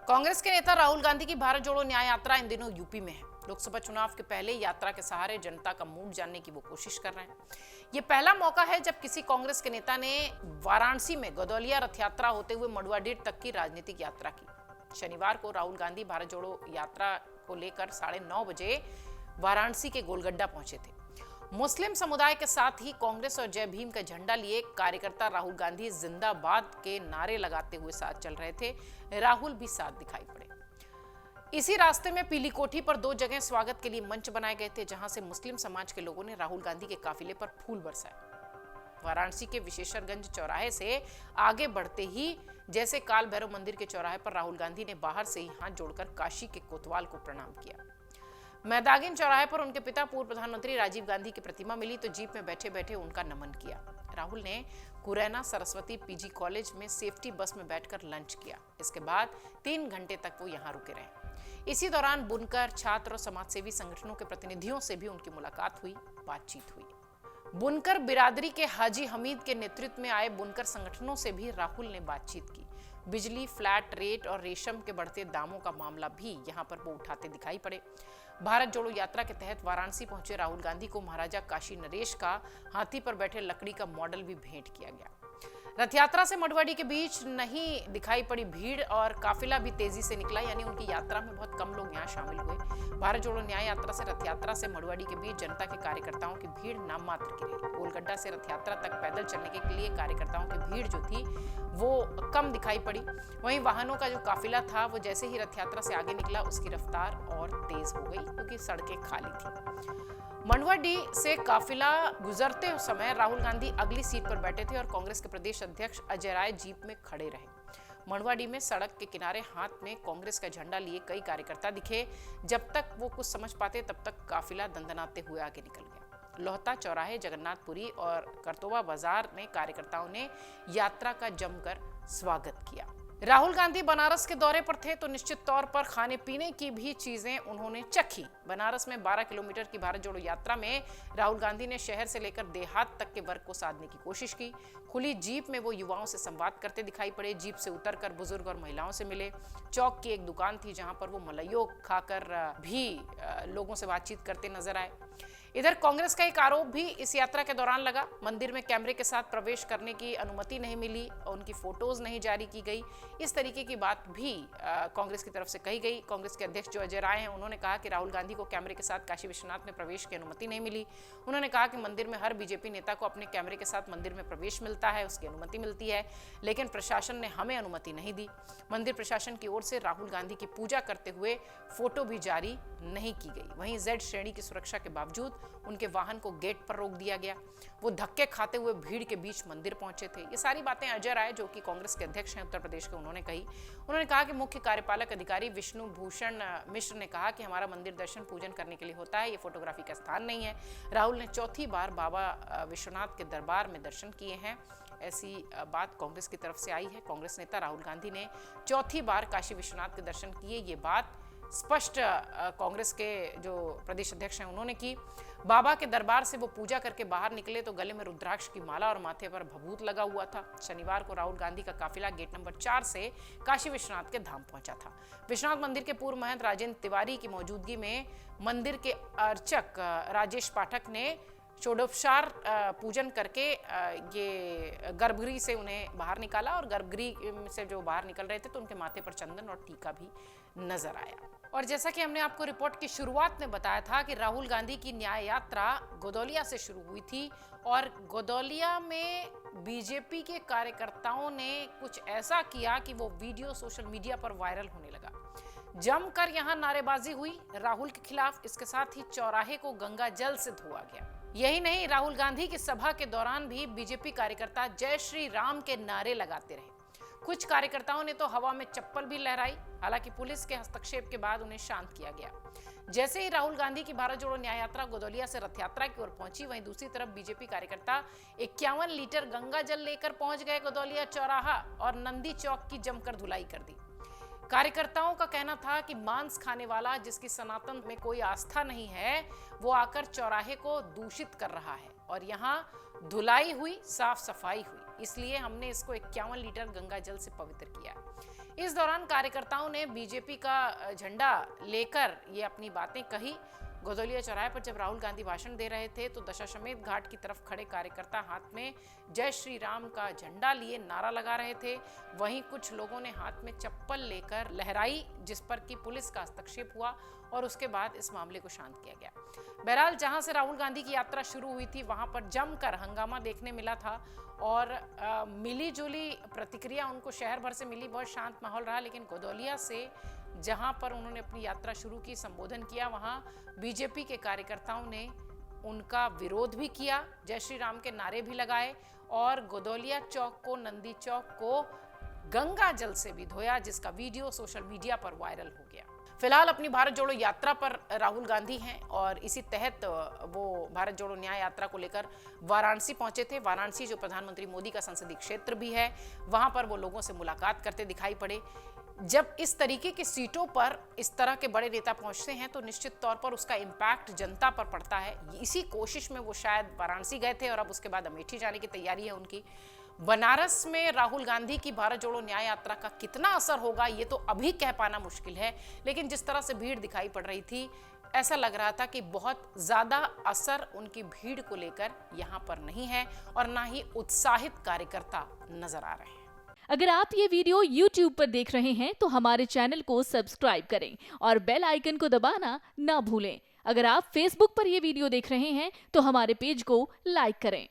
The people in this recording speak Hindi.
कांग्रेस के नेता राहुल गांधी की भारत जोड़ो न्याय यात्रा इन दिनों यूपी में है। लोकसभा चुनाव के पहले यात्रा के सहारे जनता का मूड जानने की वो कोशिश कर रहे हैं। ये पहला मौका है जब किसी कांग्रेस के नेता ने वाराणसी में गदौलिया रथ यात्रा होते हुए मडुआडीह तक की राजनीतिक यात्रा की। शनिवार को राहुल गांधी भारत जोड़ो यात्रा को लेकर 9:30 बजे वाराणसी के गोलगड्डा पहुंचे थे। मुस्लिम समुदाय के साथ ही कांग्रेस और जय भीम का झंडा लिए कार्यकर्ता राहुल गांधी जिंदाबाद के नारे लगाते हुए साथ चल रहे थे। राहुल भी साथ दिखाई पड़े। इसी रास्ते में पीली कोठी पर 2 जगह स्वागत के लिए मंच बनाए गए थे, जहां से मुस्लिम समाज के लोगों ने राहुल गांधी के काफिले पर फूल बरसाए। वाराणसी के विशेषरगंज चौराहे से आगे बढ़ते ही जैसे काल भैरव मंदिर के चौराहे पर राहुल गांधी ने बाहर से ही हाथ जोड़कर काशी के कोतवाल को प्रणाम किया। मैदागिन चौराहे पर उनके पिता पूर्व प्रधानमंत्री राजीव गांधी की प्रतिमा मिली तो जीप में बैठे बैठे उनका नमन किया। राहुल ने कुरैना सरस्वती पीजी कॉलेज में सेफ्टी बस में बैठकर लंच किया। इसके बाद 3 घंटे तक वो यहाँ रुके रहे। इसी दौरान बुनकर, छात्र और समाजसेवी संगठनों के प्रतिनिधियों से भी उनकी मुलाकात हुई, बातचीत हुई। बुनकर बिरादरी के हाजी हमीद के नेतृत्व में आए बुनकर संगठनों से भी राहुल ने बातचीत की। बिजली, फ्लैट रेट और रेशम के बढ़ते दामों का मामला भी यहां पर वो उठाते दिखाई पड़े। भारत जोड़ो यात्रा के तहत वाराणसी पहुंचे राहुल गांधी को महाराजा काशी नरेश का हाथी पर बैठे लकड़ी का मॉडल भी भेंट किया गया। रथ यात्रा से मडुआडीह के बीच नहीं दिखाई पड़ी भीड़ और काफिला भी तेजी से निकला, यानी उनकी यात्रा में बहुत कम लोग यहाँ शामिल हुए। भारत जोड़ो न्याय यात्रा से रथ यात्रा से मडुआडीह के बीच जनता के कार्यकर्ताओं की भीड़ नाम मात्र की रही। गोलगड्डा से रथ यात्रा तक पैदल चलने के लिए कार्यकर्ताओं की भीड़ जो थी वो कम दिखाई पड़ी। वहीं वाहनों का जो काफिला था वो जैसे ही रथ यात्रा से आगे निकला उसकी रफ्तार और तेज हो गई, क्योंकि सड़कें खाली थी। मडुआडीह से काफिला गुजरते समय राहुल गांधी अगली सीट पर बैठे थे और कांग्रेस के प्रदेश अध्यक्ष अजय राय जीप में खड़े रहे। मडुआडीह में सड़क के किनारे हाथ में कांग्रेस का झंडा लिए कई कार्यकर्ता दिखे। जब तक वो कुछ समझ पाते तब तक काफिला दंदनाते हुए आगे निकल गया। लोहता चौराहे, जगन्नाथपुरी और करतोवा बाजार में कार्यकर्ताओं ने यात्रा का जमकर स्वागत किया। राहुल गांधी बनारस के दौरे पर थे तो निश्चित तौर पर खाने पीने की भी चीजें उन्होंने चखी। बनारस में 12 किलोमीटर की भारत जोड़ो यात्रा में राहुल गांधी ने शहर से लेकर देहात तक के वर्ग को साधने की कोशिश की। खुली जीप में वो युवाओं से संवाद करते दिखाई पड़े। जीप से उतरकर बुजुर्ग और महिलाओं से मिले। चौक की एक दुकान थी जहां पर वो मलइयो खाकर भी लोगों से बातचीत करते नजर आए। इधर कांग्रेस का एक आरोप भी इस यात्रा के दौरान लगा। मंदिर में कैमरे के साथ प्रवेश करने की अनुमति नहीं मिली और उनकी फोटोज नहीं जारी की गई। इस तरीके की बात भी कांग्रेस की तरफ से कही गई। कांग्रेस के अध्यक्ष जो अजय राय हैं उन्होंने कहा कि राहुल गांधी को कैमरे के साथ काशी विश्वनाथ में प्रवेश की अनुमति नहीं मिली। उन्होंने कहा कि मंदिर में हर बीजेपी नेता को अपने कैमरे के साथ मंदिर में प्रवेश मिलता है, उसकी अनुमति मिलती है, लेकिन प्रशासन ने हमें अनुमति नहीं दी। मंदिर प्रशासन की ओर से राहुल गांधी की पूजा करते हुए फोटो भी जारी नहीं की गई। वहीं Z श्रेणी की सुरक्षा के बावजूद उनके वाहन को गेट पर रोक दिया गया। वो धक्के खाते हुए भीड़ के बीच मंदिर पहुंचे थे। ये सारी बातें अजय राय, जो कि कांग्रेस के अध्यक्ष हैं उत्तर प्रदेश के, उन्होंने कही। उन्होंने कहा कि मुख्य कार्यपालक अधिकारी विष्णु भूषण मिश्र ने कहा कि हमारा मंदिर दर्शन पूजन करने के लिए होता है, ये फोटोग्राफी का स्थान नहीं है। राहुल ने चौथी बार बाबा विश्वनाथ के दरबार में दर्शन किए हैं, ऐसी बात कांग्रेस की तरफ से आई है। कांग्रेस नेता राहुल गांधी ने चौथी बार काशी विश्वनाथ के दर्शन किए, ये बात स्पष्ट कांग्रेस के जो प्रदेश अध्यक्ष हैं उन्होंने की। बाबा के दरबार से वो पूजा करके बाहर निकले तो गले में रुद्राक्ष की माला और माथे पर भभूत लगा हुआ था। शनिवार को राहुल गांधी का काफिला गेट नंबर 4 से काशी विश्वनाथ के धाम पहुंचा था। विश्वनाथ मंदिर के पूर्व महंत राजेंद्र तिवारी की मौजूदगी में मंदिर के अर्चक राजेश पाठक ने षोडोपचार पूजन करके ये गर्भगृह से उन्हें बाहर निकाला और गर्भगृह से जो बाहर निकल रहे थे तो उनके माथे पर चंदन और टीका भी नजर आया। और जैसा कि हमने आपको रिपोर्ट की शुरुआत में बताया था कि राहुल गांधी की न्याय यात्रा गदौलिया से शुरू हुई थी और गदौलिया में बीजेपी के कार्यकर्ताओं ने कुछ ऐसा किया कि वो वीडियो सोशल मीडिया पर वायरल होने लगा। जमकर यहाँ नारेबाजी हुई राहुल के खिलाफ। इसके साथ ही चौराहे को गंगा जल से धोआ गया। यही नहीं, राहुल गांधी की सभा के दौरान भी बीजेपी कार्यकर्ता जय श्री राम के नारे लगाते रहे। कुछ कार्यकर्ताओं ने तो हवा में चप्पल भी लहराई। हालांकि पुलिस के हस्तक्षेप के बाद उन्हें शांत किया गया। जैसे ही राहुल गांधी की भारत जोड़ो न्याय यात्रा गदौलिया से रथ यात्रा की ओर पहुंची, वहीं दूसरी तरफ बीजेपी कार्यकर्ता 51 लीटर गंगा जल लेकर पहुंच गए गदौलिया चौराहा और नंदी चौक की जमकर धुलाई कर दी। कार्यकर्ताओं का कहना था कि मांस खाने वाला, जिसकी सनातन में कोई आस्था नहीं है, वो आकर चौराहे को दूषित कर रहा है और यहाँ धुलाई हुई, साफ सफाई हुई, इसलिए हमने इसको 51 लीटर गंगा जल से पवित्र किया। इस दौरान कार्यकर्ताओं ने बीजेपी का झंडा लेकर ये अपनी बातें कही। गोदौलिया चौराहे पर जब राहुल गांधी भाषण दे रहे थे तो दशाश्वमेध घाट की तरफ खड़े कार्यकर्ता हाथ में जय श्री राम का झंडा लिए नारा लगा रहे थे। वहीं कुछ लोगों ने हाथ में चप्पल लेकर लहराई, जिस पर कि पुलिस का हस्तक्षेप हुआ और उसके बाद इस मामले को शांत किया गया। बहरहाल जहां से राहुल गांधी की यात्रा शुरू हुई थी वहां पर जमकर हंगामा देखने मिला था और मिली जुली प्रतिक्रिया उनको शहर भर से मिली। बहुत शांत माहौल रहा, लेकिन गोदौलिया से जहां पर उन्होंने अपनी यात्रा शुरू की, संबोधन किया, वहां बीजेपी के कार्यकर्ताओं ने उनका विरोध भी किया, जय श्री राम के नारे भी लगाए और गोदौलिया चौक को, नंदी चौक को गंगा जल से भी धोया, जिसका वीडियो सोशल मीडिया पर वायरल हो गया। फिलहाल अपनी भारत जोड़ो यात्रा पर राहुल गांधी हैं और इसी तहत वो भारत जोड़ो न्याय यात्रा को लेकर वाराणसी पहुंचे थे। वाराणसी जो प्रधानमंत्री मोदी का संसदीय क्षेत्र भी है, वहां पर वो लोगों से मुलाकात करते दिखाई पड़े। जब इस तरीके की सीटों पर इस तरह के बड़े नेता पहुंचते हैं तो निश्चित तौर पर उसका इम्पैक्ट जनता पर पड़ता है। इसी कोशिश में वो शायद वाराणसी गए थे और अब उसके बाद अमेठी जाने की तैयारी है उनकी। बनारस में राहुल गांधी की भारत जोड़ो न्याय यात्रा का कितना असर होगा ये तो अभी कह पाना मुश्किल है, लेकिन जिस तरह से भीड़ दिखाई पड़ रही थी ऐसा लग रहा था कि बहुत ज्यादा असर उनकी भीड़ को लेकर यहाँ पर नहीं है और ना ही उत्साहित कार्यकर्ता नजर आ रहे हैं। अगर आप ये वीडियो YouTube पर देख रहे हैं तो हमारे चैनल को सब्सक्राइब करें और बेल आइकन को दबाना ना भूलें। अगर आप Facebook पर ये वीडियो देख रहे हैं तो हमारे पेज को लाइक करें।